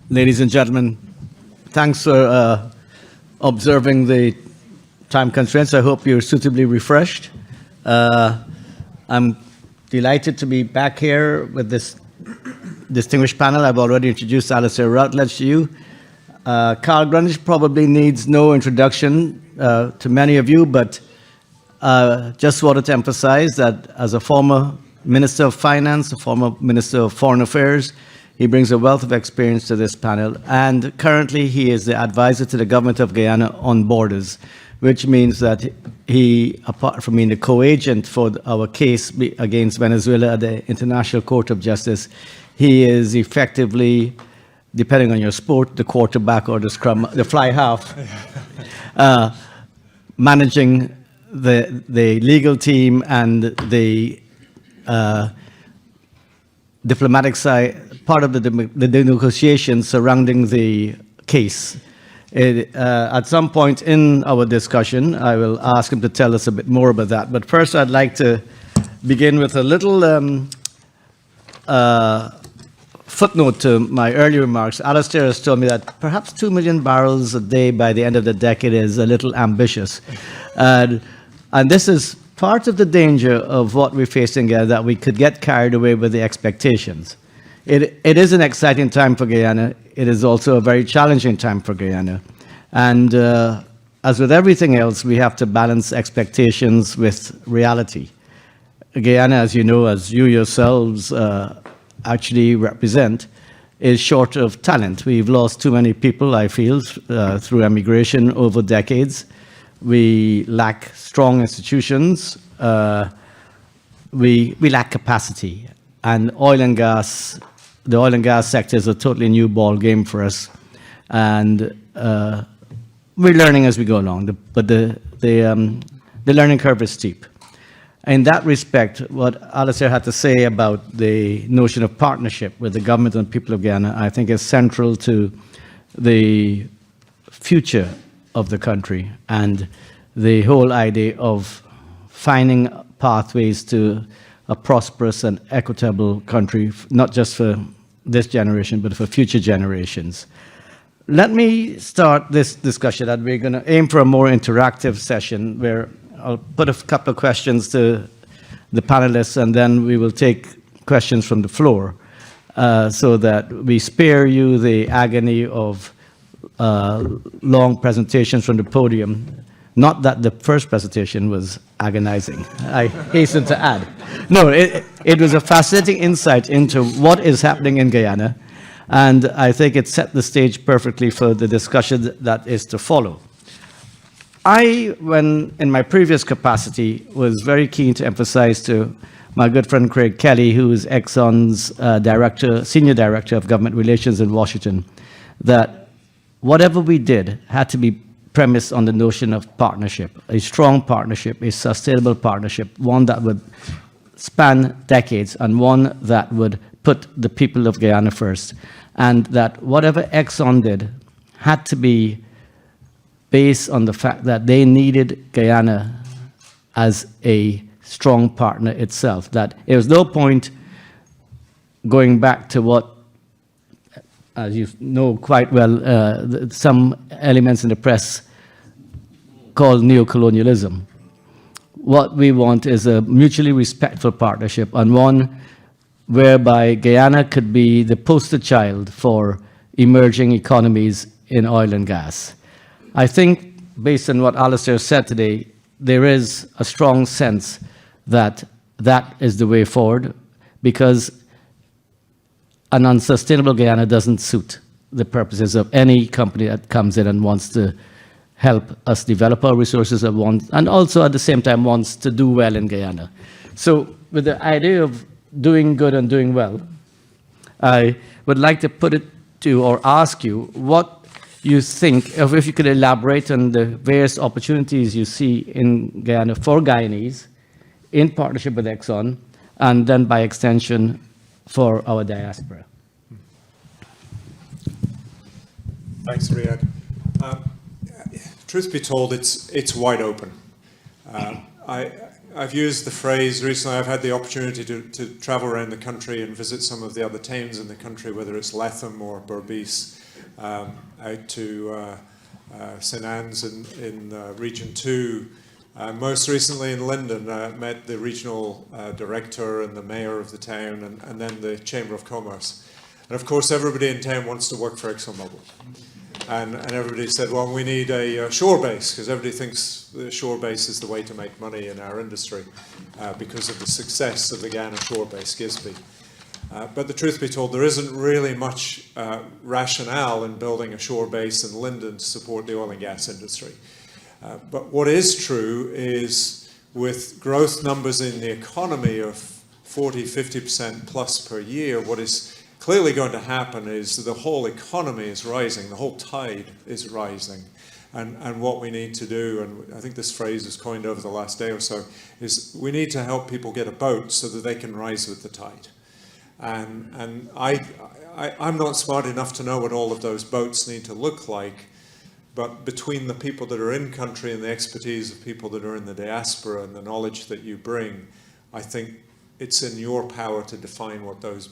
Ladies and gentlemen, thanks for observing the time constraints. I hope you're suitably refreshed. I'm delighted to be back here with this distinguished panel. I've already introduced Alistair Routledge to you. Carl Greenwich probably needs no introduction to many of you, but just wanted to emphasize that as a former Minister of Finance, a former Minister of Foreign Affairs, he brings a wealth of experience to this panel, and currently he is the advisor to the government of Guyana on borders, which means that he, apart from being the co-agent for our case against Venezuela at the International Court of Justice, he is effectively, depending on your sport, the quarterback or the scrum, the fly half, managing the legal team and the diplomatic side, part of the negotiations surrounding the case. At some point in our discussion, I will ask him to tell us a bit more about that. But first, I'd like to begin with a little footnote to my earlier remarks. Alistair has told me that perhaps 2 million barrels a day by the end of the decade is a little ambitious. And this is part of the danger of what we're facing here, that we could get carried away with the expectations. It is an exciting time for Guyana. It is also a very challenging time for Guyana. And as with everything else, we have to balance expectations with reality. Guyana, as you know, as you yourselves actually represent, is short of talent. We've lost too many people, I feel, through emigration over decades. We lack strong institutions. We lack capacity. And oil and gas, the oil and gas sector is a totally new ball game for us. And we're learning as we go along, but the learning curve is steep. In that respect, what Alistair had to say about the notion of partnership with the government and people of Guyana, I think is central to the future of the country and the whole idea of finding pathways to a prosperous and equitable country, not just for this generation, but for future generations. Let me start this discussion, and we're going to aim for a more interactive session where I'll put a couple of questions to the panelists, and then we will take questions from the floor so that we spare you the agony of long presentations from the podium. Not that the first presentation was agonizing, I hasten to add. No, it was a fascinating insight into what is happening in Guyana, and I think it set the stage perfectly for the discussion that is to follow. When in my previous capacity, was very keen to emphasize to my good friend Craig Kelly, who is Exxon's senior director of government relations in Washington, that whatever we did had to be premised on the notion of partnership, a strong partnership, a sustainable partnership, one that would span decades and one that would put the people of Guyana first. And that whatever Exxon did had to be based on the fact that they needed Guyana as a strong partner itself. That there was no point going back to what, as you know quite well, some elements in the press called neocolonialism. What we want is a mutually respectful partnership, and one whereby Guyana could be the poster child for emerging economies in oil and gas. I think, based on what Alistair said today, there is a strong sense that that is the way forward, because an unsustainable Guyana doesn't suit the purposes of any company that comes in and wants to help us develop our resources and also at the same time wants to do well in Guyana. So with the idea of doing good and doing well, I would like to put it to or ask you what you think, if you could elaborate on the various opportunities you see in Guyana for Guyanese in partnership with Exxon, and then by extension for our diaspora. Thanks, Riyad. Truth be told, it's wide open. I I've used the phrase recently. I've had the opportunity to travel around the country and visit some of the other towns in the country, whether it's Latham or Berbice, out to St Anne's in Region 2. Most recently in London, met the regional director and the mayor of the town, and then the Chamber of Commerce. And of course, everybody in town wants to work for ExxonMobil. And everybody said, well, we need a shore base, because everybody thinks the shore base is the way to make money in our industry because of the success of the Guyana shore base, Gisby. But the truth be told, there isn't really much rationale in building a shore base in Linden to support the oil and gas industry. But what is true is with growth numbers in the economy of 40, 50% plus per year, what is clearly going to happen is the whole economy is rising, the whole tide is rising. And what we need to do, and I think this phrase was coined over the last day or so, is we need to help people get a boat so that they can rise with the tide. And I'm not smart enough to know what all of those boats need to look like, but between the people that are in country and the expertise of people that are in the diaspora and the knowledge that you bring, I think it's in your power to define what those,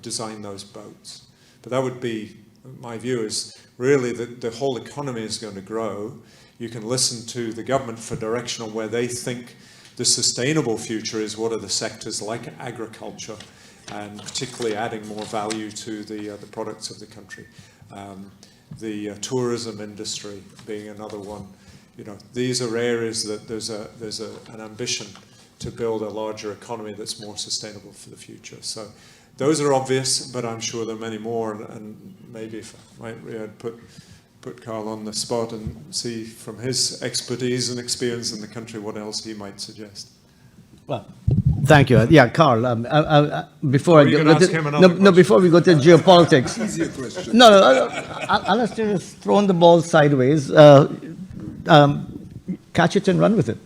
design those boats. But that would be, my view is really that the whole economy is going to grow. You can listen to the government for direction on where they think the sustainable future is. What are the sectors like agriculture, and particularly adding more value to the products of the country. The tourism industry being another one. These are areas that there's an ambition to build a larger economy that's more sustainable for the future. So those are obvious, but I'm sure there are many more, and maybe if I might put Carl on the spot and see from his expertise and experience in the country what else he might suggest. Well, thank you. Yeah, Carl. Before we go to geopolitics. Easier question. No, Alastair has thrown the ball sideways. Catch it and run with it.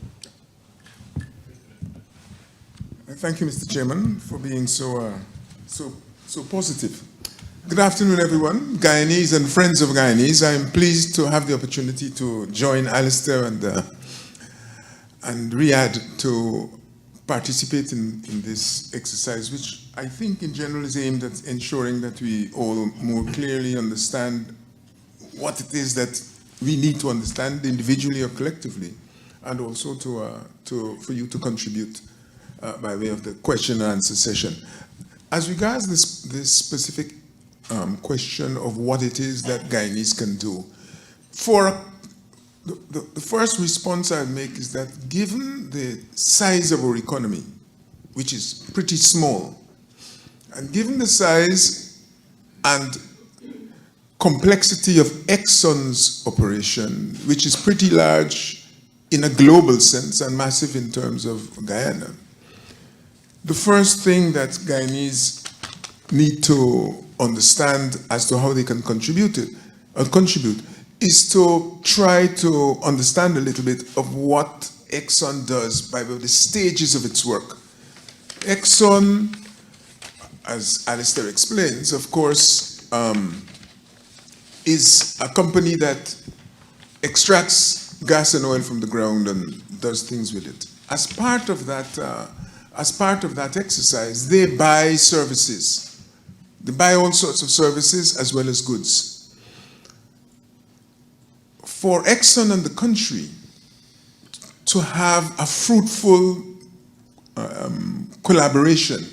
Thank you, Mr. Chairman, for being so positive. Good afternoon, everyone, Guyanese and friends of Guyanese. I'm pleased to have the opportunity to join Alastair and Riyadh to participate in this exercise, which I think in general is aimed at ensuring that we all more clearly understand what it is that we need to understand individually or collectively, and also for you to contribute by way of the question and answer session. As regards this specific question of what it is that Guyanese can do, the first response I'd make is that given the size of our economy, which is pretty small, and given the size and complexity of Exxon's operation, which is pretty large in a global sense and massive in terms of Guyana, the first thing that Guyanese need to understand as to how they can contribute is to try to understand a little bit of what Exxon does by the stages of its work. Exxon, as Alastair explains, of course, is a company that extracts gas and oil from the ground and does things with it. As part of that exercise, they buy services. They buy all sorts of services as well as goods. For Exxon and the country to have a fruitful collaboration,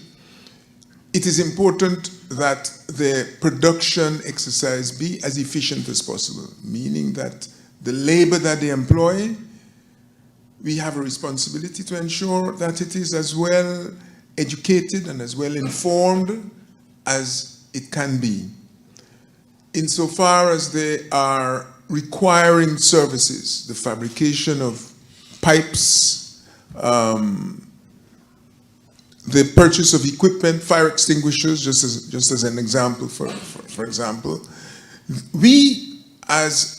it is important that the production exercise be as efficient as possible, meaning that the labor that they employ, we have a responsibility to ensure that it is as well educated and as well informed as it can be. Insofar as they are requiring services, the fabrication of pipes, the purchase of equipment, fire extinguishers, just as an example, for example, we as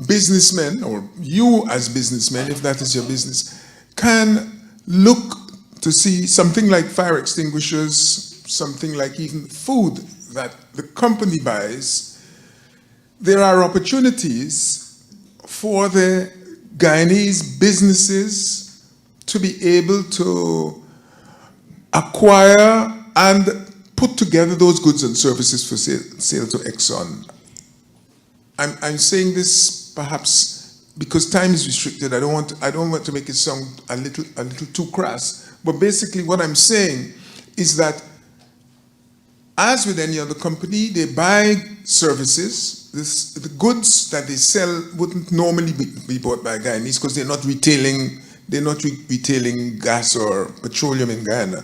businessmen, or you as businessmen, if that is your business, can look to see something like fire extinguishers, something like even food that the company buys. There are opportunities for the Guyanese businesses to be able to acquire and put together those goods and services for sale to Exxon. I'm saying this perhaps because time is restricted. I don't want to make it sound a little too crass. But basically what I'm saying is that as with any other company, they buy services. The goods that they sell wouldn't normally be bought by Guyanese because they're not retailing gas or petroleum in Guyana.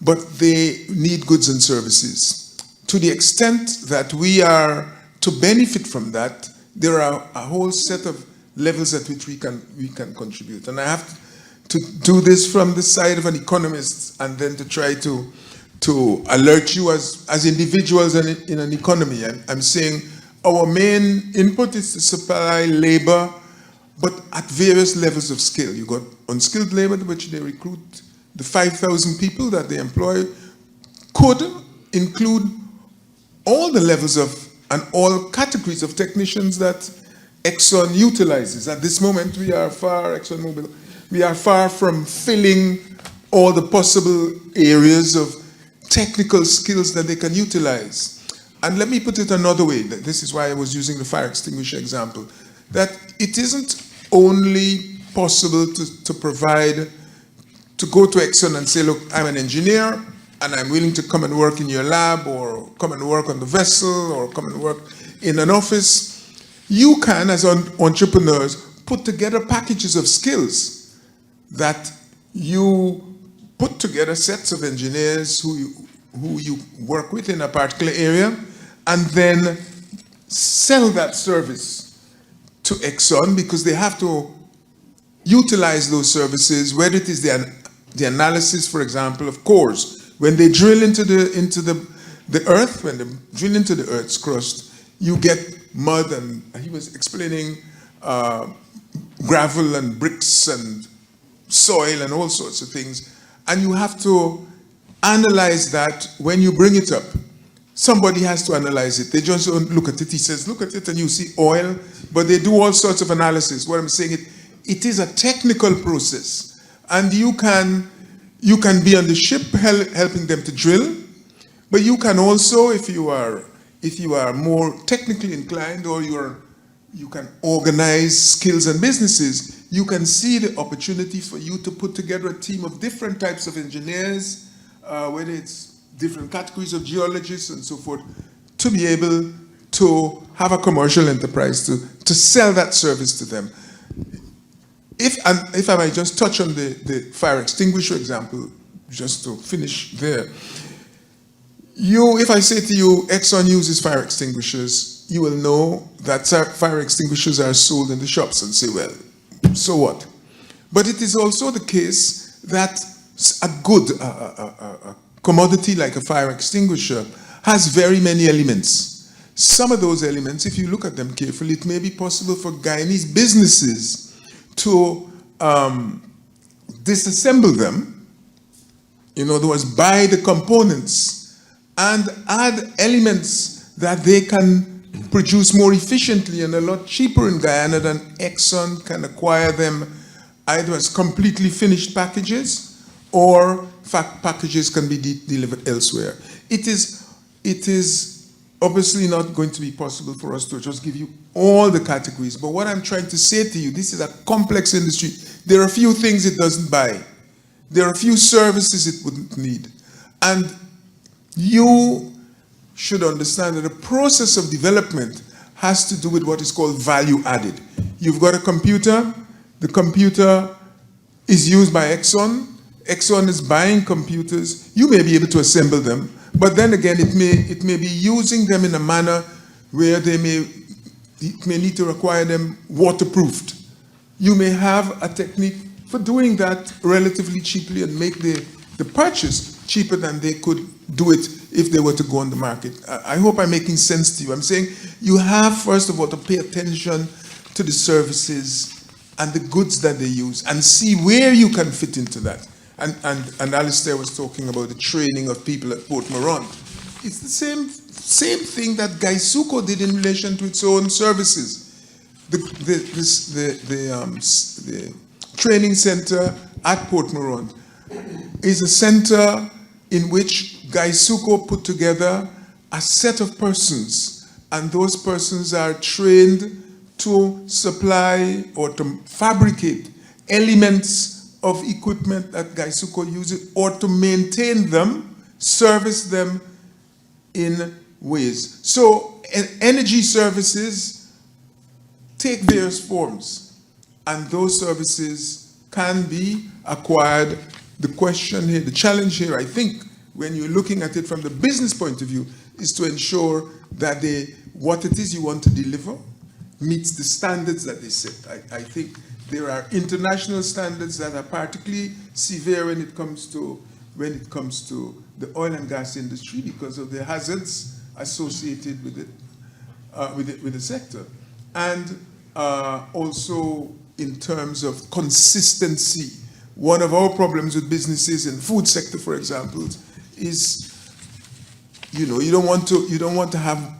But they need goods and services. To the extent that we are to benefit from that, there are a whole set of levels at which we can contribute. And I have to do this from the side of an economist and then to try to alert you as individuals in an economy. I'm saying our main input is to supply labor, but at various levels of skill. You got unskilled labor, which they recruit. The 5,000 people that they employ could include all the levels of and all categories of technicians that Exxon utilizes. At this moment, ExxonMobil, we are far from filling all the possible areas of technical skills that they can utilize. And let me put it another way. This is why I was using the fire extinguisher example. That it isn't only possible to go to Exxon and say, look, I'm an engineer and I'm willing to come and work in your lab or come and work on the vessel or come and work in an office. You can, as entrepreneurs, put together packages of skills that you put together sets of engineers who you work with in a particular area and then sell that service to Exxon because they have to utilize those services, whether it is the analysis, for example, of cores. When they drill into the earth, when they drill into the earth's crust, you get mud, and he was explaining gravel and bricks and soil and all sorts of things. And you have to analyze that when you bring it up. Somebody has to analyze it. They just don't look at it. He says, look at it and you see oil, but they do all sorts of analysis. What I'm saying, it is a technical process. And you can be on the ship helping them to drill, but you can also, if you are more technically inclined or you can organize skills and businesses, you can see the opportunity for you to put together a team of different types of engineers, whether it's different categories of geologists and so forth, to be able to have a commercial enterprise to sell that service to them. If I might just touch on the fire extinguisher example, just to finish there. If I say to you, Exxon uses fire extinguishers, you will know that fire extinguishers are sold in the shops and say, well, so what? But it is also the case that a commodity like a fire extinguisher has very many elements. Some of those elements, if you look at them carefully, it may be possible for Guyanese businesses to disassemble them, in other words, buy the components and add elements that they can produce more efficiently and a lot cheaper in Guyana than Exxon can acquire them either as completely finished packages or packages can be delivered elsewhere. It is obviously not going to be possible for us to just give you all the categories, but what I'm trying to say to you, this is a complex industry. There are a few things it doesn't buy. There are a few services it wouldn't need. And you should understand that the process of development has to do with what is called value added. You've got a computer, the computer is used by Exxon, Exxon is buying computers, you may be able to assemble them, but then again it may be using them in a manner where it may need to require them waterproofed. You may have a technique for doing that relatively cheaply and make the purchase cheaper than they could do it if they were to go on the market. I hope I'm making sense to you. I'm saying you have, first of all, to pay attention to the services and the goods that they use and see where you can fit into that. And Alistair was talking about the training of people at Port Morant. It's the same thing that Gaisuco did in relation to its own services. The training center at Port Morant is a center in which Gaisuko put together a set of persons, and those persons are trained to supply or to fabricate elements of equipment that Gaisuko uses, or to maintain them, service them in ways. So energy services take various forms, and those services can be acquired. The question here, the challenge here, I think, when you're looking at it from the business point of view, is to ensure that what it is you want to deliver meets the standards that they set. I think there are international standards that are particularly severe when it comes to the oil and gas industry because of the hazards associated with it, with the sector, and also in terms of consistency. One of our problems with businesses in the food sector, for example, is you don't want to have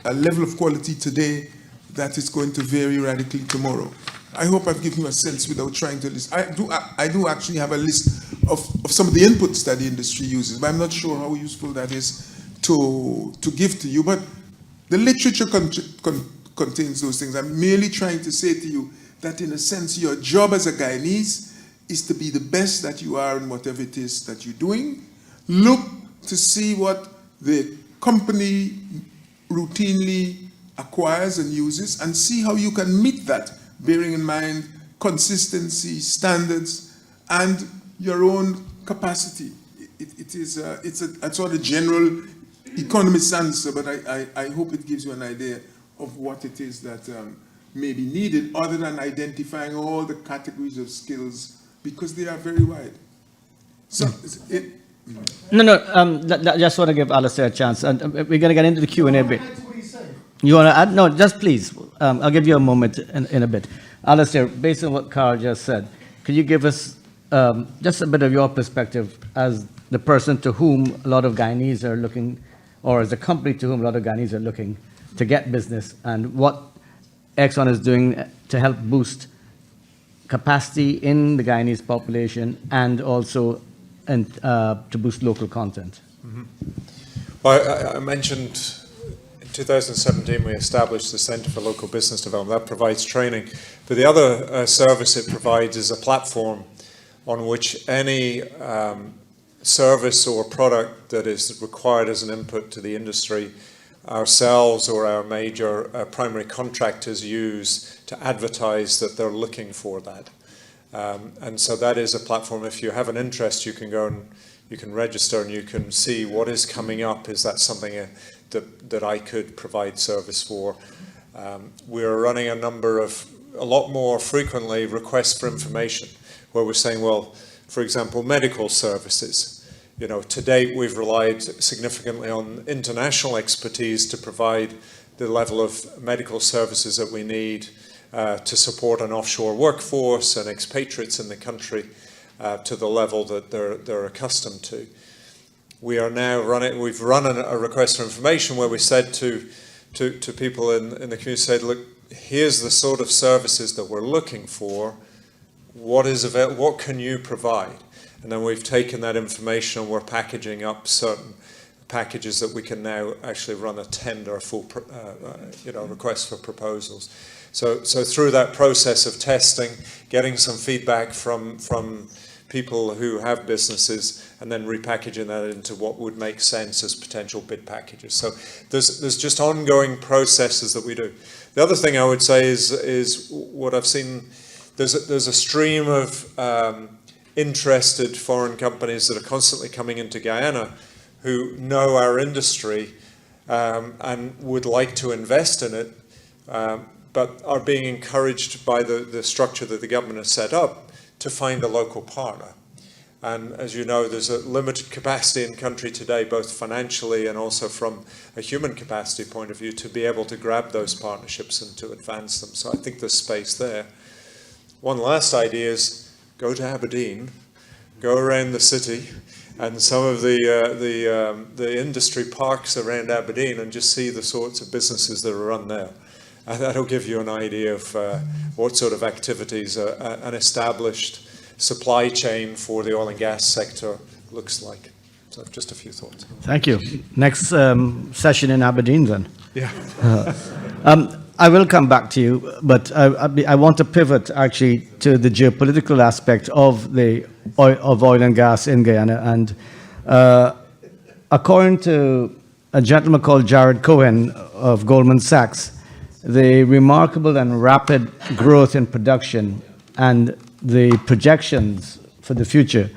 a level of quality today that is going to vary radically tomorrow. I hope I've given you a sense without trying to list. I do actually have a list of some of the inputs that the industry uses, but I'm not sure how useful that is to give to you. But the literature contains those things. I'm merely trying to say to you that, in a sense, your job as a Guyanese is to be the best that you are in whatever it is that you're doing. Look to see what the company routinely acquires and uses, and see how you can meet that, bearing in mind consistency, standards, and your own capacity. It's a sort of general economist answer, but I hope it gives you an idea of what it is that may be needed, other than identifying all the categories of skills, because they are very wide. So just want to give Alistair a chance, and we're going to get into the Q&A bit. You want to add? No, just please. I'll give you a moment in a bit. Alistair, based on what Carl just said, could you give us just a bit of your perspective as the person to whom a lot of Guyanese are looking, or as a company to whom a lot of Guyanese are looking to get business, and what Exxon is doing to help boost capacity in the Guyanese population, and also to boost local content? Mm-hmm. Well, I mentioned in 2017 we established the Centre for Local Business Development. That provides training. But the other service it provides is a platform on which any service or product that is required as an input to the industry, ourselves or our major primary contractors use to advertise that they're looking for that. And so that is a platform. If you have an interest, you can go and you can register and you can see what is coming up. Is that something that I could provide service for? We're running a lot more frequently requests for information, where we're saying, well, for example, medical services. To date, we've relied significantly on international expertise to provide the level of medical services that we need to support an offshore workforce and expatriates in the country to the level that they're accustomed to. We've run a request for information where we said to people in the community, look, here's the sort of services that we're looking for. What can you provide? And then we've taken that information and we're packaging up certain packages that we can now actually run a tender, a full request for proposals. So through that process of testing, getting some feedback from people who have businesses, and then repackaging that into what would make sense as potential bid packages. So there's just ongoing processes that we do. The other thing I would say is what I've seen. There's a stream of interested foreign companies that are constantly coming into Guyana who know our industry and would like to invest in it, but are being encouraged by the structure that the government has set up to find a local partner. And as you know, there's a limited capacity in country today, both financially and also from a human capacity point of view, to be able to grab those partnerships and to advance them. So I think there's space there. One last idea is go to Aberdeen, go around the city and some of the industry parks around Aberdeen, and just see the sorts of businesses that are run there. And that'll give you an idea of what sort of activities an established supply chain for the oil and gas sector looks like. So just a few thoughts. Thank you. Next session in Aberdeen then. Yeah. I will come back to you, but I want to pivot actually to the geopolitical aspect of oil and gas in Guyana. And according to a gentleman called Jared Cohen of Goldman Sachs, the remarkable and rapid growth in production and the projections for the future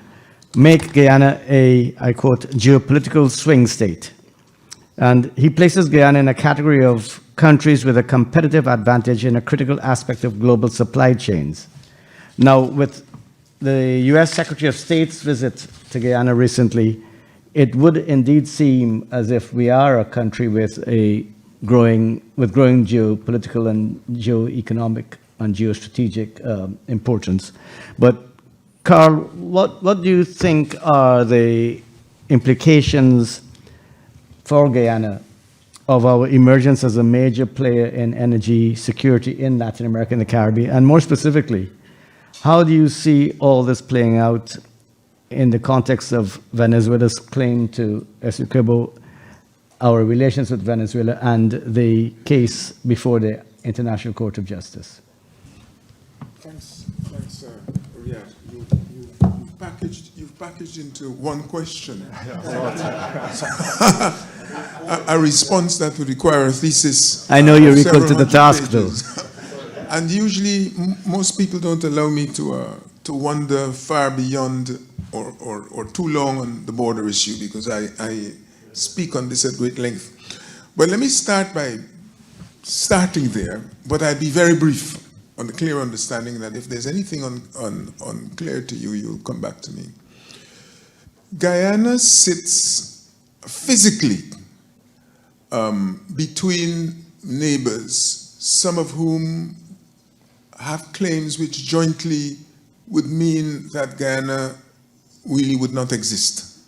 make Guyana a, I quote, geopolitical swing state. And he places Guyana in a category of countries with a competitive advantage in a critical aspect of global supply chains. Now, with the US Secretary of State's visit to Guyana recently, it would indeed seem as if we are a country with growing geopolitical and geoeconomic and geostrategic importance. But Carl, what do you think are the implications for Guyana of our emergence as a major player in energy security in Latin America and the Caribbean? And more specifically, how do you see all this playing out in the context of Venezuela's claim to Essequibo, our relations with Venezuela, and the case before the International Court of Justice? Thanks, Riyad. You've packaged into one question a response that would require a thesis. I know you're equal to the task, though. And usually, most people don't allow me to wander far beyond or too long on the border issue, because I speak on this at great length. But let me start by starting there, but I'll be very brief on the clear understanding that if there's anything unclear to you, you'll come back to me. Guyana sits physically between neighbors, some of whom have claims which jointly would mean that Guyana really would not exist.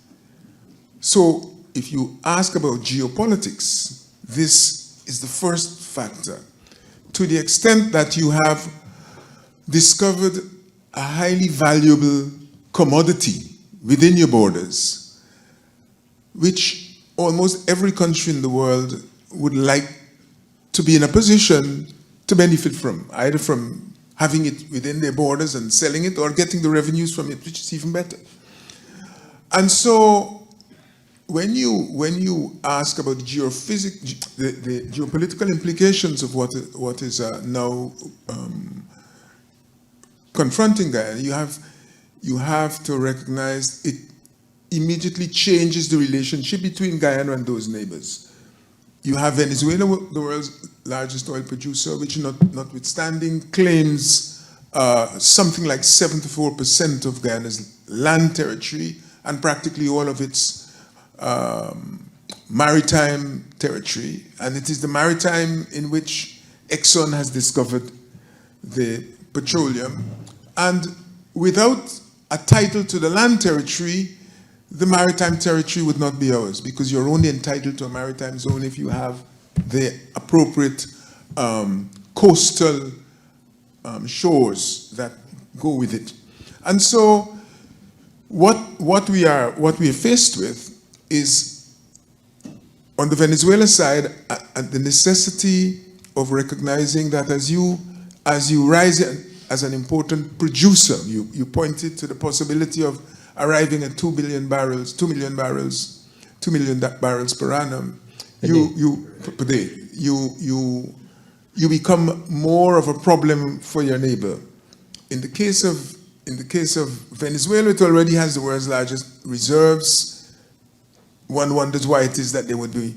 So if you ask about geopolitics, this is the first factor. To the extent that you have discovered a highly valuable commodity within your borders, which almost every country in the world would like to be in a position to benefit from, either from having it within their borders and selling it, or getting the revenues from it, which is even better. And so when you ask about the geopolitical implications of what is now confronting Guyana, you have to recognize it immediately changes the relationship between Guyana and those neighbors. You have Venezuela, the world's largest oil producer, which notwithstanding claims something like 74% of Guyana's land territory and practically all of its maritime territory. And it is the maritime in which Exxon has discovered the petroleum. And without a title to the land territory, the maritime territory would not be ours, because you're only entitled to a maritime zone if you have the appropriate coastal shores that go with it. And so what we are faced with is, on the Venezuela side, the necessity of recognizing that as you rise as an important producer, you pointed to the possibility of arriving at 2 million barrels per annum. Per day. You become more of a problem for your neighbor. In the case of Venezuela, it already has the world's largest reserves. One wonders why it is that they would be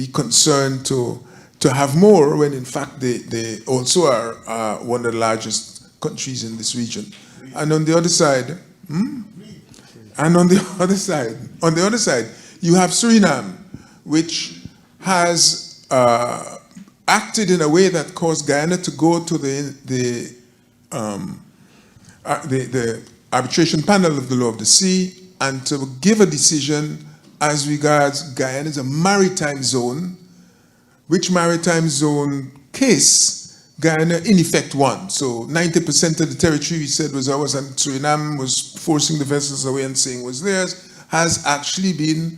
concerned to have more, when in fact they also are one of the largest countries in this region. And on the other side, on the other side, you have Suriname, which has acted in a way that caused Guyana to go to the arbitration panel of the law of the sea and to give a decision as regards Guyana as a maritime zone, which maritime zone case Guyana in effect won. So 90% of the territory we said was ours, and Suriname was forcing the vessels away and saying was theirs, has actually been,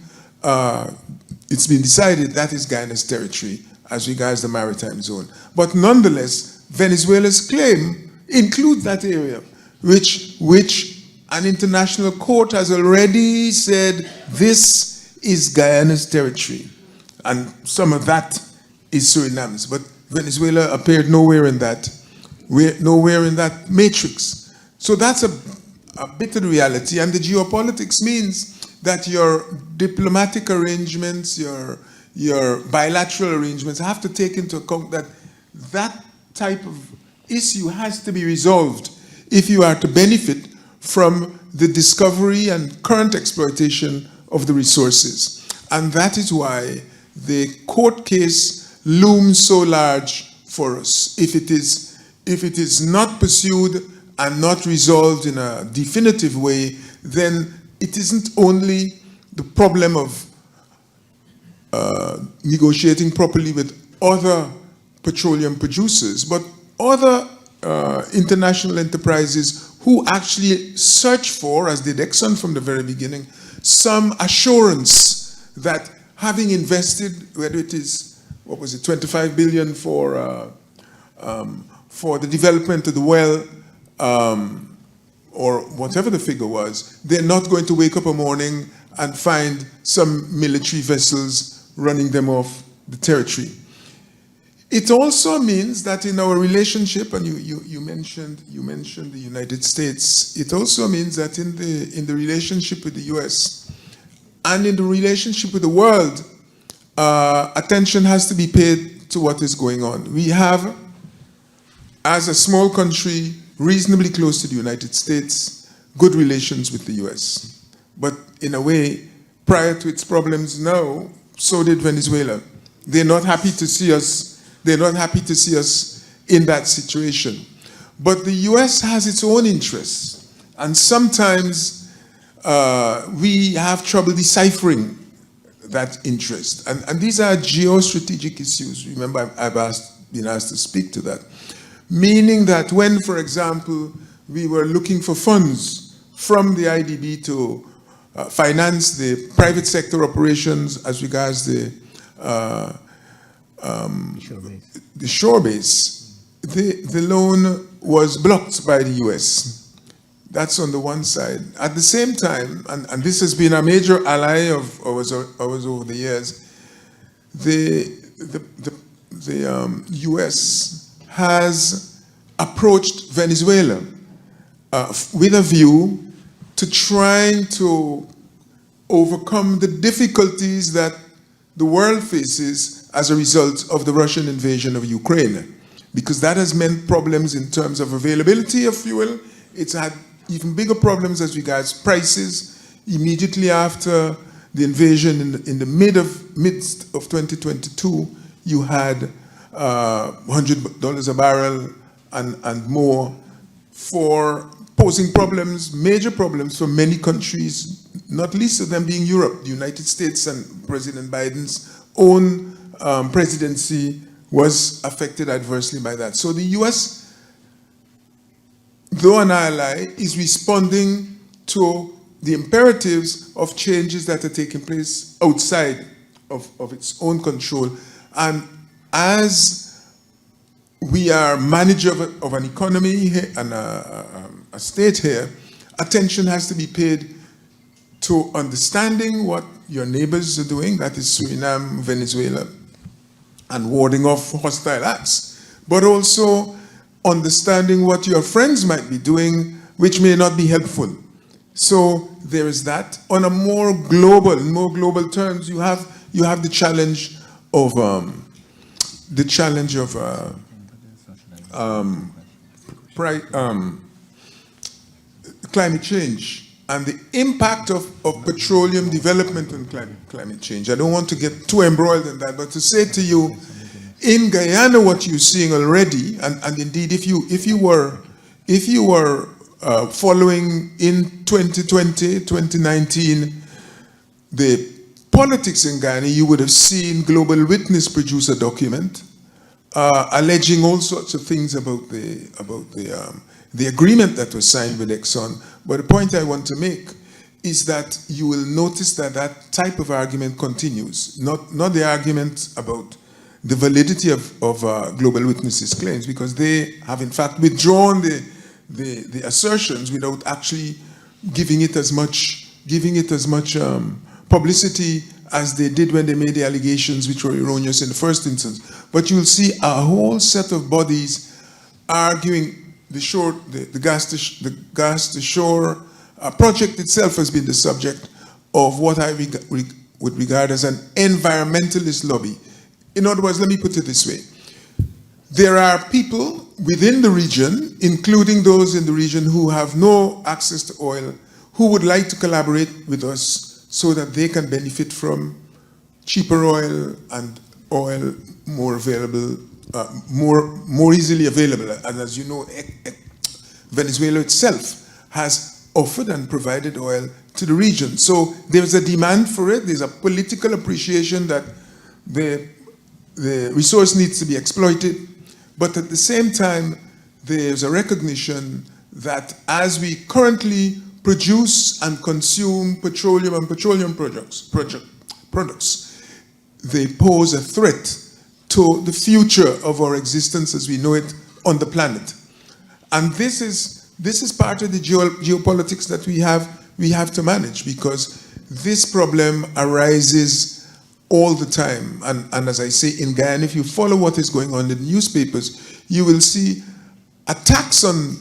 it's been decided that is Guyana's territory as regards the maritime zone. But nonetheless, Venezuela's claim includes that area, which an international court has already said this is Guyana's territory. And some of that is Suriname's. But Venezuela appeared nowhere in that matrix. So that's a bit of the reality. And the geopolitics means that your diplomatic arrangements, your bilateral arrangements have to take into account that that type of issue has to be resolved if you are to benefit from the discovery and current exploitation of the resources. And that is why the court case looms so large for us. If it is not pursued and not resolved in a definitive way, then it isn't only the problem of negotiating properly with other petroleum producers, but other international enterprises who actually search for, as did Exxon from the very beginning, some assurance that having invested, whether it is, what was it, 25 billion for the development of the well, or whatever the figure was, they're not going to wake up a morning and find some military vessels running them off the territory. It also means that in our relationship, and you mentioned the United States, it also means that in the relationship with the US and in the relationship with the world, attention has to be paid to what is going on. We have, as a small country, reasonably close to the United States, good relations with the US. But in a way, prior to its problems now, so did Venezuela. They're not happy to see us. They're not happy to see us in that situation. But the US has its own interests. And sometimes we have trouble deciphering that interest. And these are geostrategic issues. Remember, I've been asked to speak to that. Meaning that when, for example, we were looking for funds from the IDB to finance the private sector operations as regards the shore base, the loan was blocked by the US. That's on the one side. At the same time, and this has been a major ally of ours over the years, the US has approached Venezuela with a view to trying to overcome the difficulties that the world faces as a result of the Russian invasion of Ukraine, because that has meant problems in terms of availability of fuel. It's had even bigger problems as regards prices. Immediately after the invasion in the midst of 2022, you had $100 a barrel and more, for posing problems, major problems for many countries, not least of them being Europe. The United States and President Biden's own presidency was affected adversely by that. So the US, though an ally, is responding to the imperatives of changes that are taking place outside of its own control. And as we are manager of an economy and a state here, attention has to be paid to understanding what your neighbors are doing, that is Suriname, Venezuela, and warding off hostile acts, but also understanding what your friends might be doing, which may not be helpful. So there is that. On a more global terms, you have the challenge of climate change and the impact of petroleum development on climate change. I don't want to get too embroiled in that, but to say to you, in Guyana, what you're seeing already, and indeed, if you were following in 2020, 2019, the politics in Guyana, you would have seen Global Witness produce a document alleging all sorts of things about the agreement that was signed with Exxon. But the point I want to make is that you will notice that that type of argument continues, not the argument about the validity of Global Witness's claims, because they have in fact withdrawn the assertions without actually giving it as much publicity as they did when they made the allegations, which were erroneous in the first instance. But you'll see a whole set of bodies arguing the gas to shore project itself has been the subject of what I would regard as an environmentalist lobby. In other words, let me put it this way. There are people within the region, including those in the region who have no access to oil, who would like to collaborate with us so that they can benefit from cheaper oil and oil more available, more easily available. And as you know, Venezuela itself has offered and provided oil to the region. So there's a demand for it. There's a political appreciation that the resource needs to be exploited. But at the same time, there's a recognition that as we currently produce and consume petroleum and petroleum products, they pose a threat to the future of our existence as we know it on the planet. And this is part of the geopolitics that we have to manage, because this problem arises all the time. And as I say, in Guyana, if you follow what is going on in the newspapers, you will see attacks on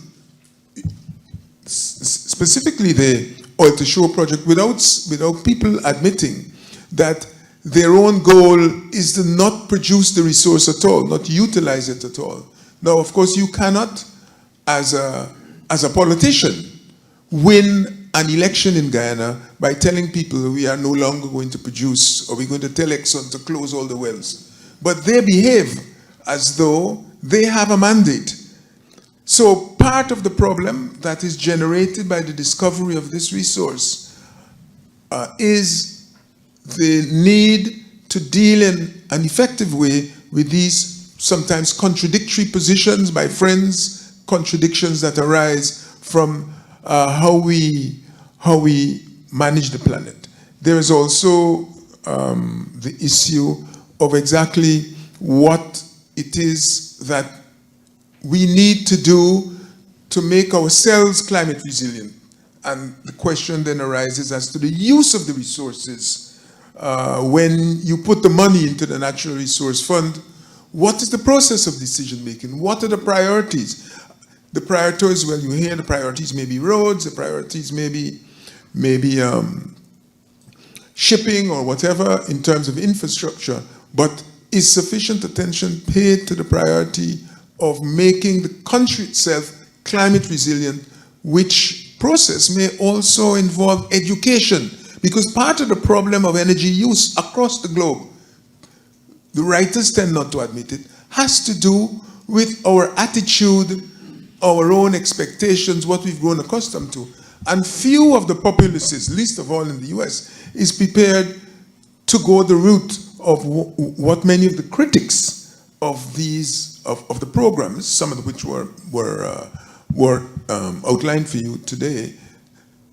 specifically the oil to shore project without people admitting that their own goal is to not produce the resource at all, not utilize it at all. Now, of course, you cannot, as a politician, win an election in Guyana by telling people we are no longer going to produce, or we're going to tell Exxon to close all the wells. But they behave as though they have a mandate. So part of the problem that is generated by the discovery of this resource is the need to deal in an effective way with these sometimes contradictory positions by friends, contradictions that arise from how we manage the planet. There is also the issue of exactly what it is that we need to do to make ourselves climate resilient. And the question then arises as to the use of the resources. When you put the money into the Natural Resource Fund, what is the process of decision making? What are the priorities? The priorities, well, you hear the priorities may be roads, the priorities may be shipping or whatever in terms of infrastructure, but is sufficient attention paid to the priority of making the country itself climate resilient, which process may also involve education, because part of the problem of energy use across the globe, the writers tend not to admit it, has to do with our attitude, our own expectations, what we've grown accustomed to. And few of the populaces, least of all in the US, is prepared to go the route of what many of the critics of the programs, some of which were outlined for you today,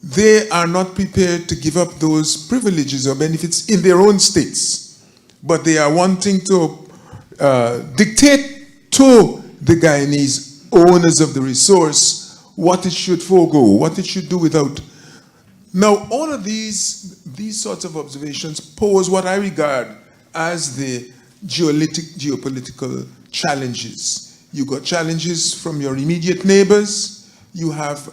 they are not prepared to give up those privileges or benefits in their own states, but they are wanting to dictate to the Guyanese owners of the resource what it should forego, what it should do without. Now, all of these sorts of observations pose what I regard as the geopolitical challenges. You got challenges from your immediate neighbors. You have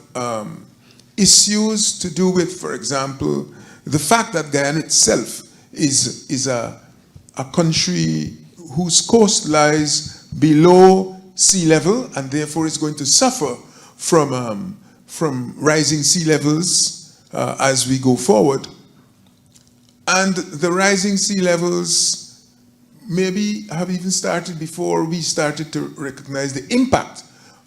issues to do with, for example, the fact that Guyana itself is a country whose coast lies below sea level and therefore is going to suffer from rising sea levels as we go forward. And the rising sea levels maybe have even started before we started to recognize the impact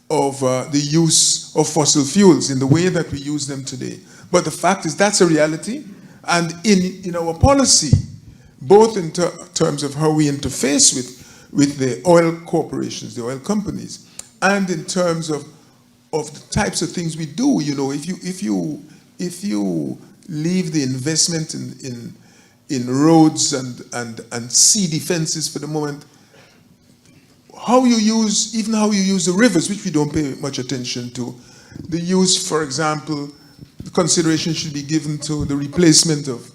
of the use of fossil fuels in the way that we use them today. But the fact is that's a reality. And in our policy, both in terms of how we interface with with the oil corporations, the oil companies, and in terms of the types of things we do. You know, if you leave the investment in roads and sea defenses for the moment, how you use the rivers, which we don't pay much attention to, the use, for example, the consideration should be given to the replacement of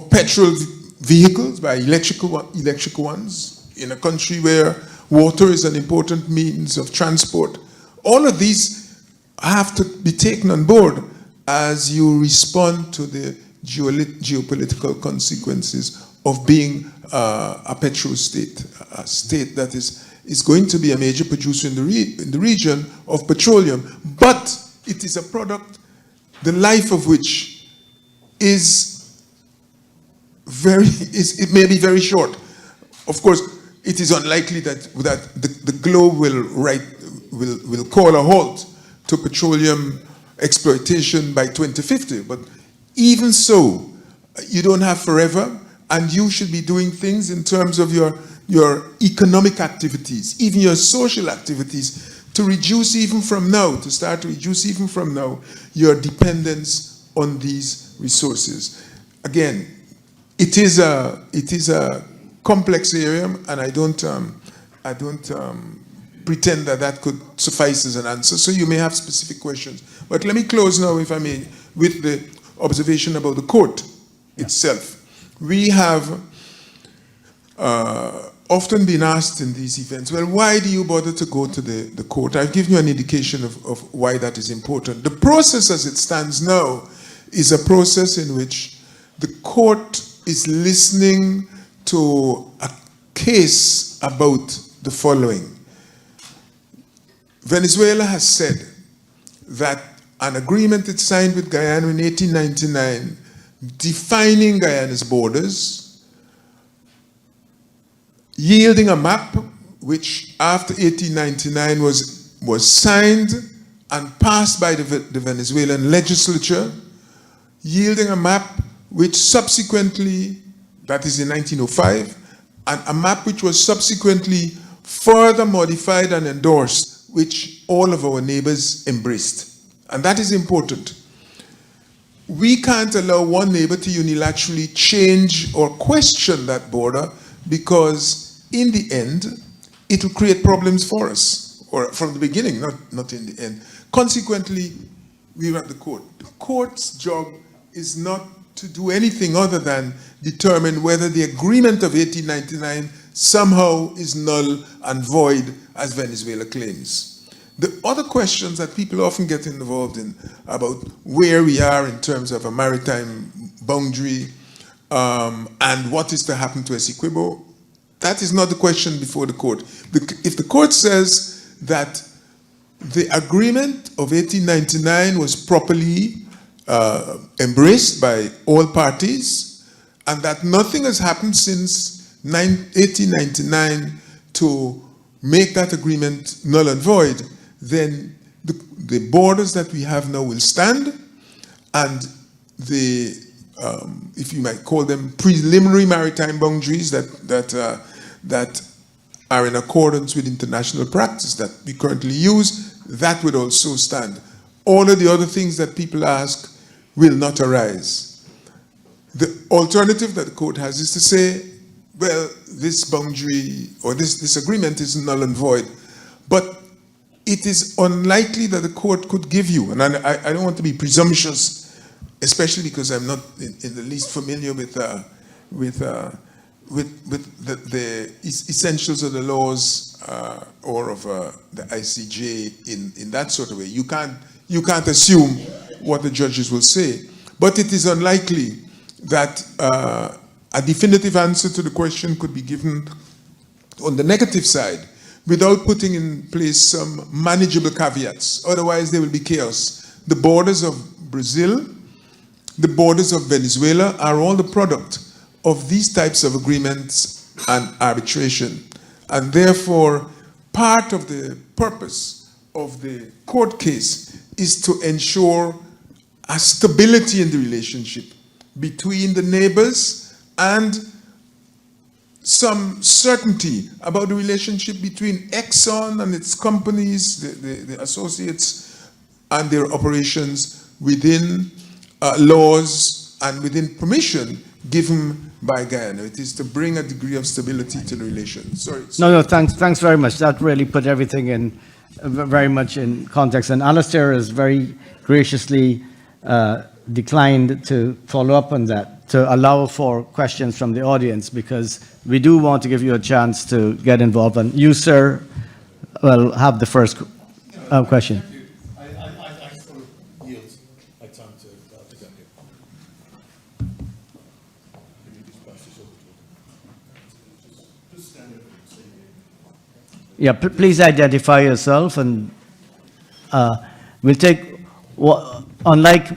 petrol vehicles by electrical ones in a country where water is an important means of transport. All of these have to be taken on board as you respond to the geopolitical consequences of being a petrol state, a state that is going to be a major producer in the region of petroleum, but it is a product, the life of which it may be very short. Of course, it is unlikely that the globe will call a halt to petroleum exploitation by 2050. But even so, you don't have forever, and you should be doing things in terms of your economic activities, even your social activities, to reduce even from now, to start to reduce even from now your dependence on these resources. Again, it is a complex area, and I don't pretend that could suffice as an answer. So you may have specific questions. But let me close now, if I may, with the observation about the court itself. We have often been asked in these events, well, why do you bother to go to the court? I've given you an indication of why that is important. The process as it stands now is a process in which the court is listening to a case about the following. Venezuela has said that an agreement it signed with Guyana in 1899 defining Guyana's borders, yielding a map which after 1899 was signed and passed by the Venezuelan legislature, yielding a map which subsequently, that is in 1905, and a map which was subsequently further modified and endorsed, which all of our neighbors embraced. And that is important. We can't allow one neighbor to unilaterally change or question that border, because in the end, it will create problems for us, or from the beginning, not in the end. Consequently, we're at the court. The court's job is not to do anything other than determine whether the agreement of 1899 somehow is null and void, as Venezuela claims. The other questions that people often get involved in about where we are in terms of a maritime boundary and what is to happen to Essequibo, that is not the question before the court. If the court says that the agreement of 1899 was properly embraced by all parties, and that nothing has happened since 1899 to make that agreement null and void, then the borders that we have now will stand, and the, if you might call them preliminary maritime boundaries that are in accordance with international practice that we currently use, that would also stand. All of the other things that people ask will not arise. The alternative that the court has is to say, well, this boundary or this agreement is null and void. But it is unlikely that the court could give you, and I don't want to be presumptuous, especially because I'm not in the least familiar with the essentials of the laws or of the ICJ in that sort of way. You can't assume what the judges will say, but it is unlikely that a definitive answer to the question could be given on the negative side without putting in place some manageable caveats. Otherwise, there will be chaos. The borders of Brazil, the borders of Venezuela are all the product of these types of agreements and arbitration. And therefore, part of the purpose of the court case is to ensure a stability in the relationship between the neighbors and some certainty about the relationship between Exxon and its companies, the associates, and their operations within laws and within permission given by Guyana. It is to bring a degree of stability to the relations. Sorry. No, thanks very much. That really put everything in very much in context. And Alistair has very graciously declined to follow up on that, to allow for questions from the audience, because we do want to give you a chance to get involved. And you, sir, will have the first question. Thank you. I sort of yield my time to Executive. Just stand up and say Yeah, please identify yourself, and we'll take, unlike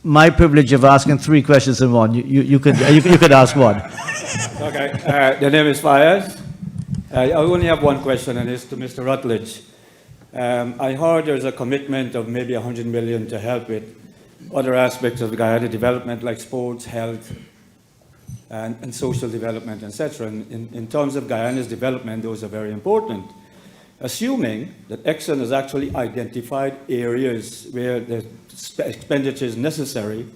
my privilege of asking 3 questions in one, you could ask one. Okay, the name is Fayez. I only have one question, and it's to Mr. Rutledge. I heard there's a commitment of maybe $100 million to help with other aspects of Guyana development, like sports, health, and social development, etc. In terms of Guyana's development, those are very important. Assuming that Exxon has actually identified areas where the expenditure is necessary,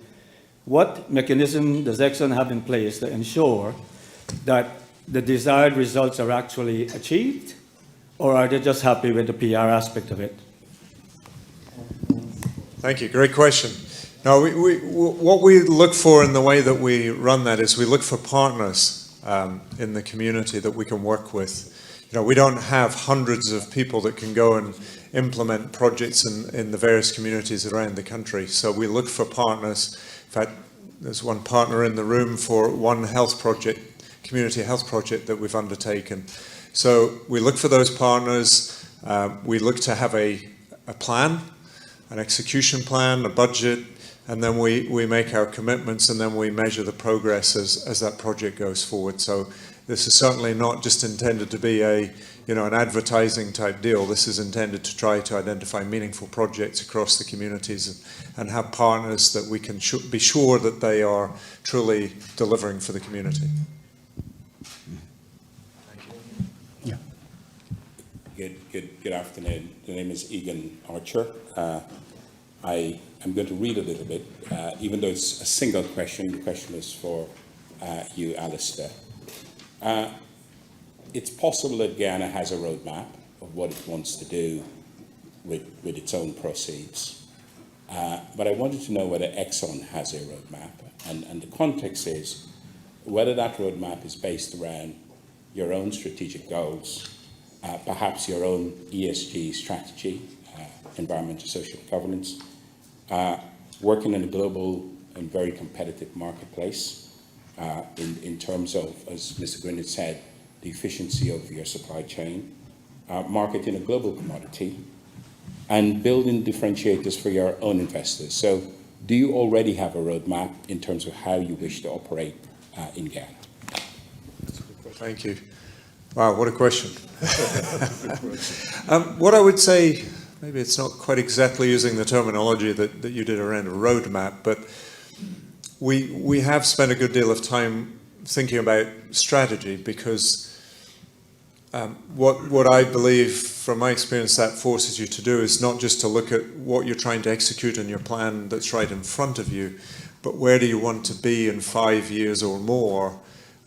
what mechanism does Exxon have in place to ensure that the desired results are actually achieved, or are they just happy with the PR aspect of it? Thank you. Great question. Now, what we look for in the way that we run that is we look for partners in the community that we can work with. You know, we don't have hundreds of people that can go and implement projects in the various communities around the country. So we look for partners. In fact, there's one partner in the room for one health project, community health project that we've undertaken. So we look for those partners. We look to have a plan, an execution plan, a budget, and then we make our commitments, and then we measure the progress as that project goes forward. So this is certainly not just intended to be an advertising type deal. This is intended to try to identify meaningful projects across the communities and have partners that we can be sure that they are truly delivering for the community. Yeah. Good afternoon. The name is Egan Archer. I am going to read a little bit, even though it's a single question. The question is for you, Alistair. It's possible that Guyana has a roadmap of what it wants to do with its own proceeds. But I wanted to know whether Exxon has a roadmap. And the context is whether that roadmap is based around your own strategic goals, perhaps your own ESG strategy, environmental social governance, working in a global and very competitive marketplace, in terms of, as Mr. Gwynedd said, the efficiency of your supply chain, marketing a global commodity, and building differentiators for your own investors. So do you already have a roadmap in terms of how you wish to operate in Guyana? Thank you. Wow, what a question. What I would say, maybe it's not quite exactly using the terminology that you did around a roadmap, but we have spent a good deal of time thinking about strategy, because what I believe from my experience that forces you to do is not just to look at what you're trying to execute in your plan that's right in front of you, but where do you want to be in 5 years or more,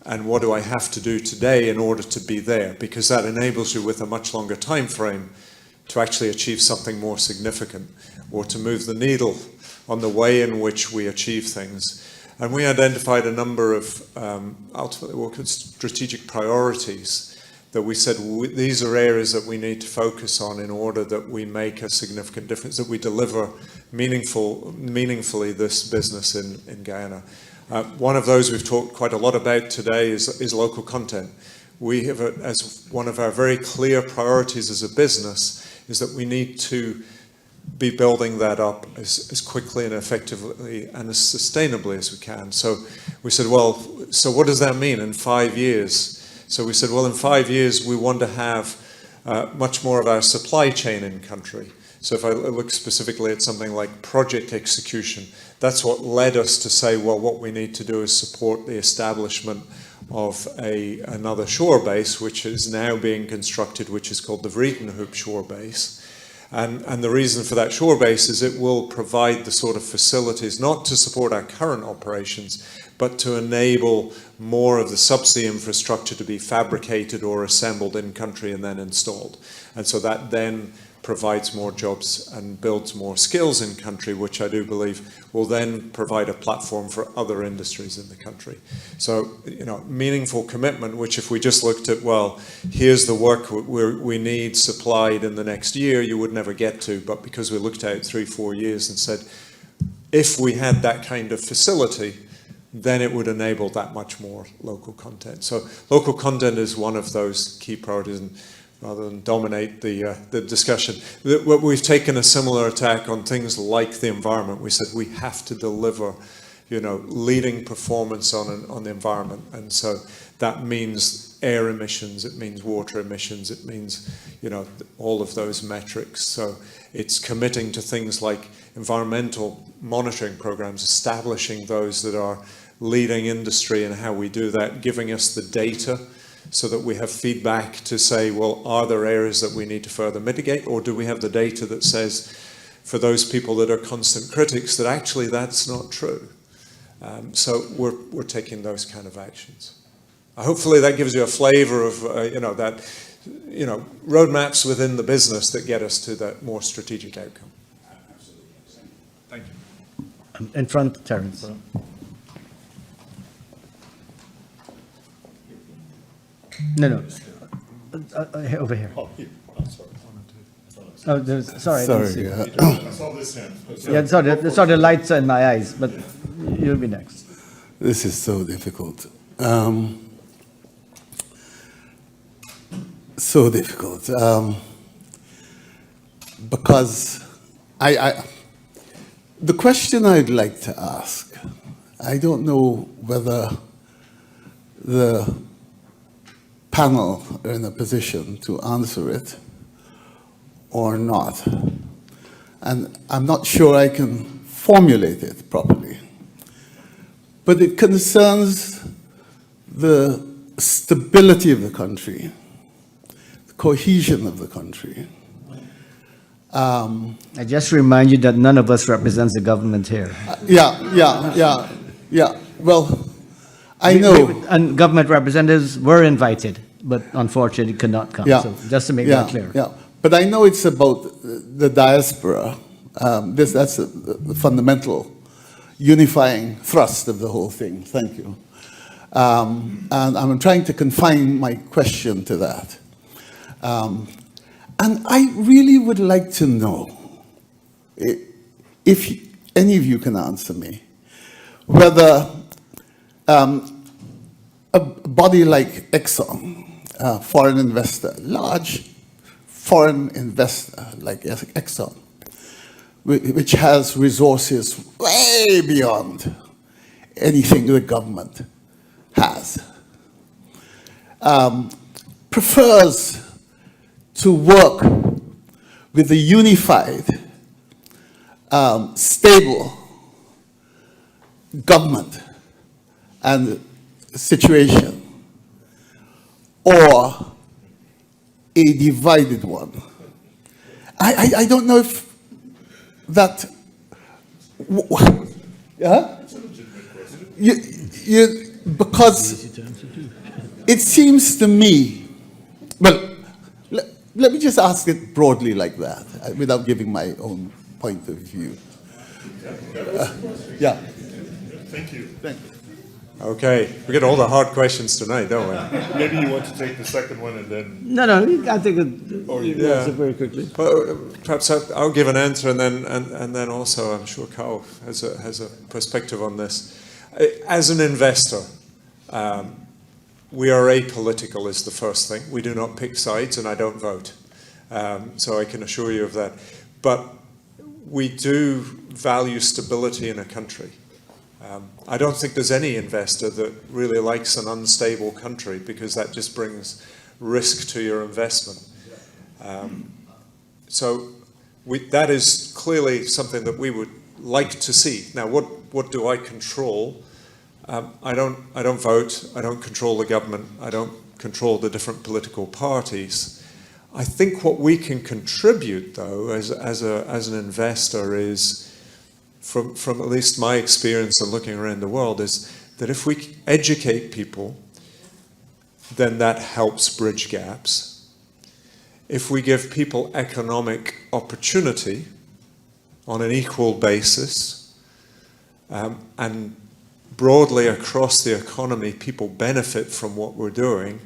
and what do I have to do today in order to be there, because that enables you with a much longer time frame to actually achieve something more significant, or to move the needle on the way in which we achieve things. And we identified a number of ultimately strategic priorities that we said these are areas that we need to focus on in order that we make a significant difference, that we deliver meaningfully this business in Guyana. One of those we've talked quite a lot about today is local content. We have, as one of our very clear priorities as a business, is that we need to be building that up as quickly and effectively and as sustainably as we can. So we said, well, so what does that mean in 5 years? So we said, well, in 5 years, we want to have much more of our supply chain in country. So if I look specifically at something like project execution, that's what led us to say, well, what we need to do is support the establishment of another shore base, which is now being constructed, which is called the Vredenhoop Shore Base. And the reason for that shore base is it will provide the sort of facilities, not to support our current operations, but to enable more of the subsea infrastructure to be fabricated or assembled in country and then installed. And so that then provides more jobs and builds more skills in country, which I do believe will then provide a platform for other industries in the country. So, you know, meaningful commitment, which if we just looked at, well, here's the work we need supplied in the next year, you would never get to. But because we looked at it 3-4 years and said, if we had that kind of facility, then it would enable that much more local content. So local content is one of those key priorities. And rather than dominate the discussion, we've taken a similar attack on things like the environment. We said we have to deliver, you know, leading performance on the environment, and so that means air emissions, it means water emissions, it means, you know, all of those metrics. So it's committing to things like environmental monitoring programs, establishing those that are leading industry and how we do that, giving us the data so that we have feedback to say, well, are there areas that we need to further mitigate, or do we have the data that says, for those people that are constant critics, that actually that's not true? So we're taking those kind of actions. Hopefully that gives you a flavor of, roadmaps within the business that get us to that more strategic outcome. Thank you. In front, Terence. No. Over here. Oh, here. Oh, sorry. Oh, sorry. I didn't see you. I saw this hand. Yeah, sorry, the lights are in my eyes, but you'll be next. This is so difficult. So difficult. Because the question I'd like to ask, I don't know whether the panel are in a position to answer it or not. And I'm not sure I can formulate it properly. But it concerns the stability of the country, the cohesion of the country. I just remind you that none of us represents the government here. Yeah. Well, I know. And government representatives were invited, but unfortunately could not come. Yeah. So just to make that clear. Yeah, but I know it's about the diaspora. That's the fundamental unifying thrust of the whole thing. Thank you. And I'm trying to confine my question to that. And I really would like to know, if any of you can answer me, whether a body like Exxon, foreign investor, large foreign investor like Exxon, which has resources way beyond anything the government has, prefers to work with a unified, stable government and situation, or a divided one. I don't know if that. Because it seems to me. Well, let me just ask it broadly like that, without giving my own point of view. Yeah. Thank you. Thank you. Okay, we get all the hard questions tonight, don't we? Maybe you want to take the second one and then. No, I think you answer very quickly. Well, perhaps I'll give an answer, and then also I'm sure Carl has a perspective on this. As an investor, we are apolitical is the first thing. We do not pick sides, and I don't vote. So I can assure you of that. But we do value stability in a country. I don't think there's any investor that really likes an unstable country, because that just brings risk to your investment. So that is clearly something that we would like to see. Now, what do I control? I don't vote, I don't control the government, I don't control the different political parties. I think what we can contribute, though, as an investor is, from at least my experience of looking around the world, is that if we educate people, then that helps bridge gaps. If we give people economic opportunity on an equal basis, and broadly across the economy, people benefit from what we're doing,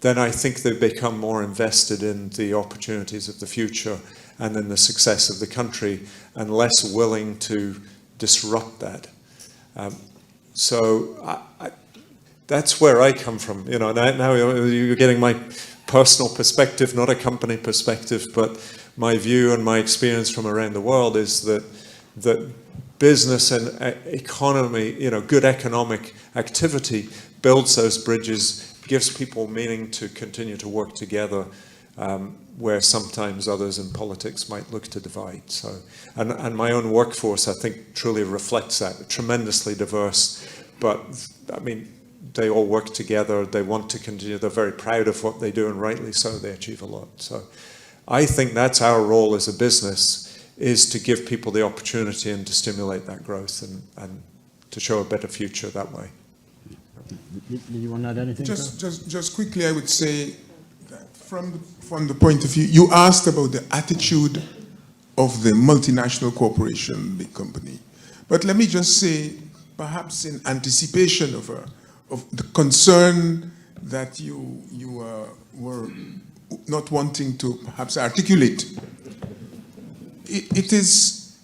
then I think they become more invested in the opportunities of the future and in the success of the country, and less willing to disrupt that. So that's where I come from. You know, now you're getting my personal perspective, not a company perspective, but my view and my experience from around the world is that business and economy, you know, good economic activity builds those bridges, gives people meaning to continue to work together, where sometimes others in politics might look to divide. So, and my own workforce, I think, truly reflects that. Tremendously diverse, but I mean, they all work together. They want to continue. They're very proud of what they do, and rightly so. They achieve a lot. So, I think that's our role as a business, is to give people the opportunity and to stimulate that growth and to show a better future that way. Did you want to add anything? Just quickly, I would say that from the point of view, you asked about the attitude of the multinational corporation, big company. But let me just say, perhaps in anticipation of the concern that you were not wanting to perhaps articulate, it is,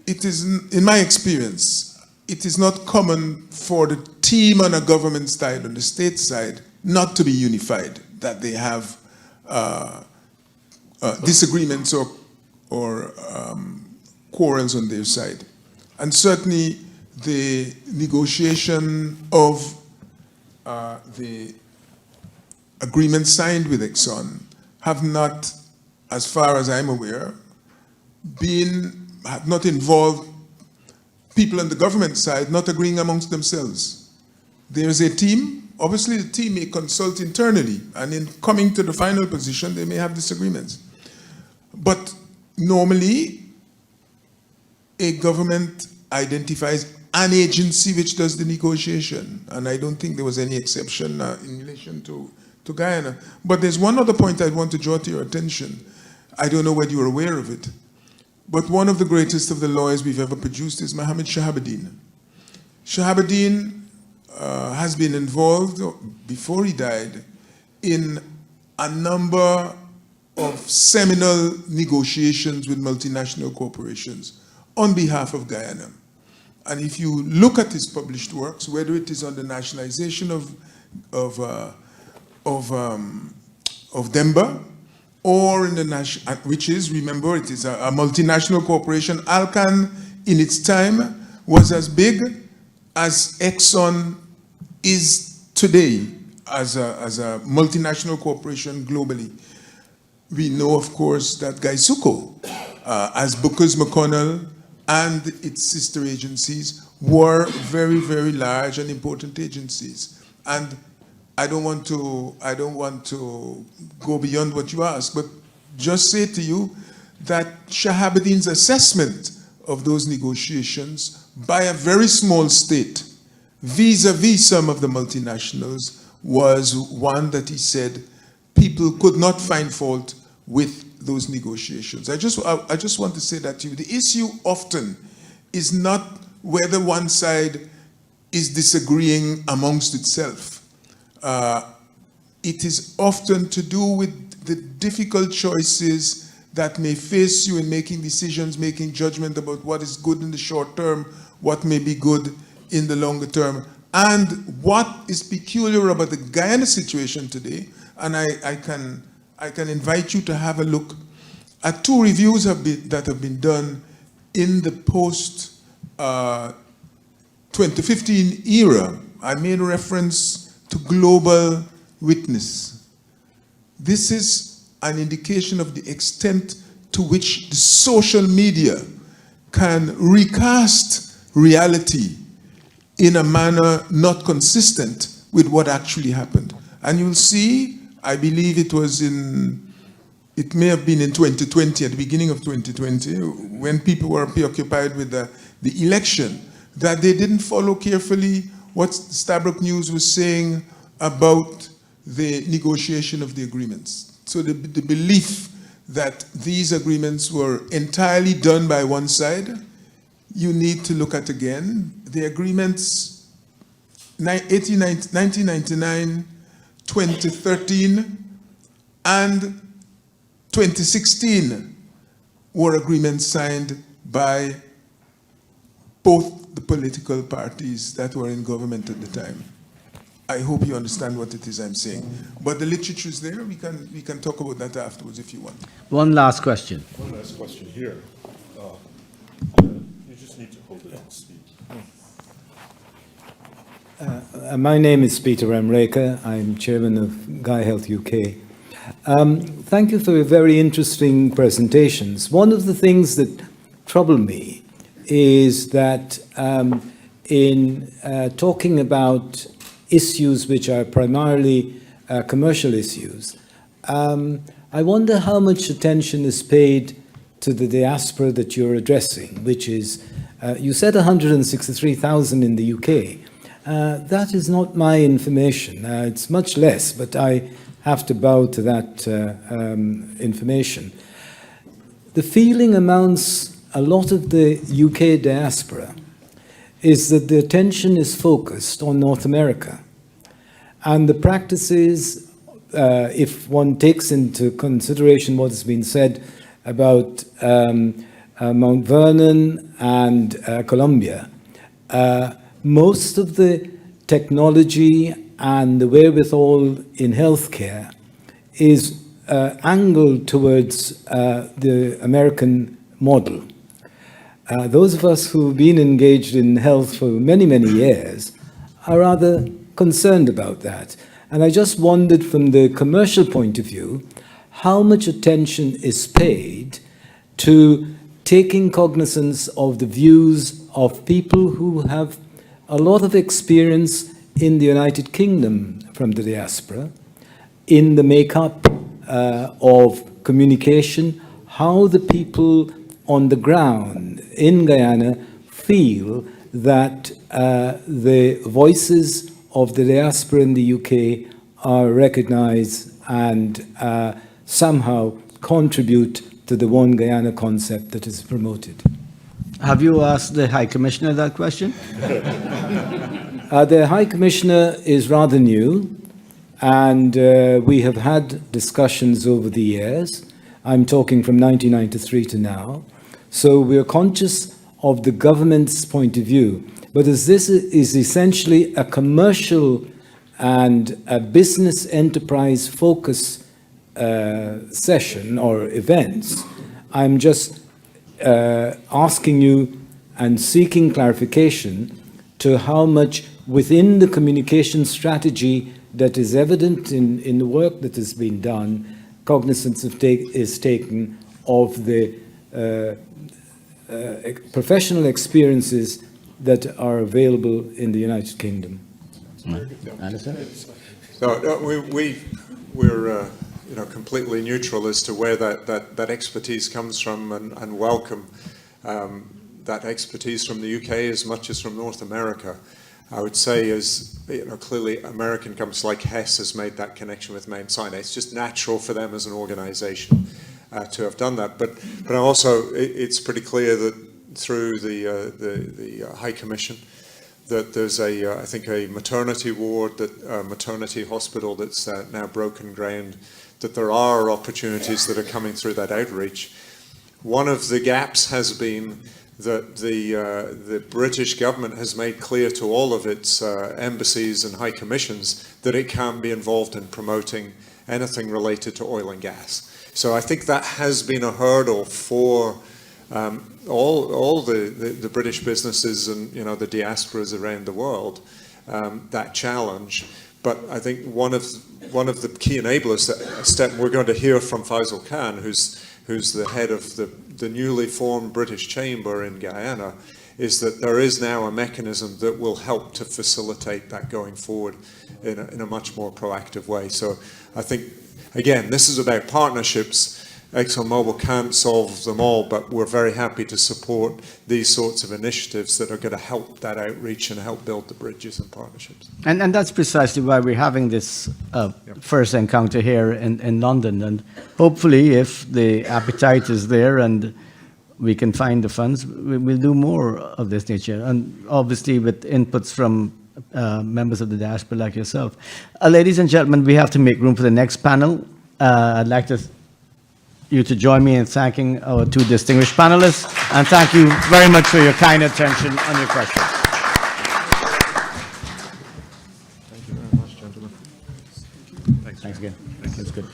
in my experience, it is not common for the team on a government side, on the state side, not to be unified, that they have disagreements or quarrels on their side. And certainly the negotiation of the agreement signed with Exxon have not, as far as I'm aware, have not involved people on the government side not agreeing amongst themselves. There's a team. Obviously, the team may consult internally, and in coming to the final position, they may have disagreements. But normally, a government identifies an agency which does the negotiation, and I don't think there was any exception in relation to Guyana. But there's one other point I want to draw to your attention. I don't know whether you're aware of it, but one of the greatest of the lawyers we've ever produced is Mohammed Shahabuddin. Shahabuddin has been involved, before he died, in a number of seminal negotiations with multinational corporations on behalf of Guyana. And if you look at his published works, whether it is on the nationalization of Demba, or in the which is, remember, it is a multinational corporation. Alcan, in its time, was as big as Exxon is today as a multinational corporation globally. We know, of course, that Gaisuco, as Booker's McConnell and its sister agencies, were very, very large and important agencies. And I don't want to go beyond what you asked, but just say to you that Shahabuddin's assessment of those negotiations by a very small state, vis-a-vis some of the multinationals, was one that he said people could not find fault with those negotiations. I just want to say that to you. The issue often is not whether one side is disagreeing amongst itself. It is often to do with the difficult choices that may face you in making decisions, making judgment about what is good in the short term, what may be good in the longer term, and what is peculiar about the Guyana situation today. And I can invite you to have a look at two reviews that have been done in the post 2015 era. I made reference to Global Witness. This is an indication of the extent to which the social media can recast reality in a manner not consistent with what actually happened. And you'll see, I believe it may have been in 2020, at the beginning of 2020, when people were preoccupied with the election, that they didn't follow carefully what Stabroek News was saying about the negotiation of the agreements. So the belief that these agreements were entirely done by one side, you need to look at again. The agreements 1999, 2013, and 2016 were agreements signed by both the political parties that were in government at the time. I hope you understand what it is I'm saying. But the literature is there. We can talk about that afterwards if you want. One last question. One last question here. You just need to hold it and speak. My name is Peter Amreka. I'm chairman of Guy Health UK. Thank you for your very interesting presentations. One of the things that trouble me is that in talking about issues which are primarily commercial issues, I wonder how much attention is paid to the diaspora that you're addressing, which is, you said 163,000 in the UK. That is not my information. It's much less, but I have to bow to that information. The feeling amongst a lot of the UK diaspora is that the attention is focused on North America. And the practices, if one takes into consideration what has been said about Mount Vernon and Colombia, most of the technology and the wherewithal in healthcare is angled towards the American model. Those of us who've been engaged in health for many, many years are rather concerned about that. And I just wondered from the commercial point of view, how much attention is paid to taking cognizance of the views of people who have a lot of experience in the United Kingdom from the diaspora, in the makeup of communication, how the people on the ground in Guyana feel that the voices of the diaspora in the UK are recognized and somehow contribute to the One Guyana concept that is promoted. Have you asked the High Commissioner that question? The High Commissioner is rather new, and we have had discussions over the years. I'm talking from 1993 to now. So we're conscious of the government's point of view. But as this is essentially a commercial and a business enterprise focus session or events, I'm just asking you and seeking clarification to how much within the communication strategy that is evident in the work that has been done, cognizance is taken of the professional experiences that are available in the United Kingdom. Anderson? So we're completely neutral as to where that expertise comes from, and welcome that expertise from the UK as much as from North America. I would say clearly American companies like Hess has made that connection with Mount Sinai. It's just natural for them as an organization to have done that. But also it's pretty clear that through the High Commission that there's I think a maternity ward, maternity hospital that's now broken ground, that there are opportunities that are coming through that outreach. One of the gaps has been that the British government has made clear to all of its embassies and high commissions that it can't be involved in promoting anything related to oil and gas. So I think that has been a hurdle for all the British businesses and the diasporas around the world, that challenge. But I think one of the key enablers, that step we're going to hear from Faisal Khan, who's the head of the newly formed British Chamber in Guyana, is that there is now a mechanism that will help to facilitate that going forward in a much more proactive way. So I think, again, this is about partnerships. ExxonMobil can't solve them all, but we're very happy to support these sorts of initiatives that are going to help that outreach and help build the bridges and partnerships. And that's precisely why we're having this first encounter here in London. And hopefully, if the appetite is there and we can find the funds, we'll do more of this nature. And obviously with inputs from members of the diaspora like yourself. Ladies and gentlemen, we have to make room for the next panel. I'd like you to join me in thanking our two distinguished panelists, and thank you very much for your kind attention and your questions. Thank you very much, gentlemen. Thanks again. That's good.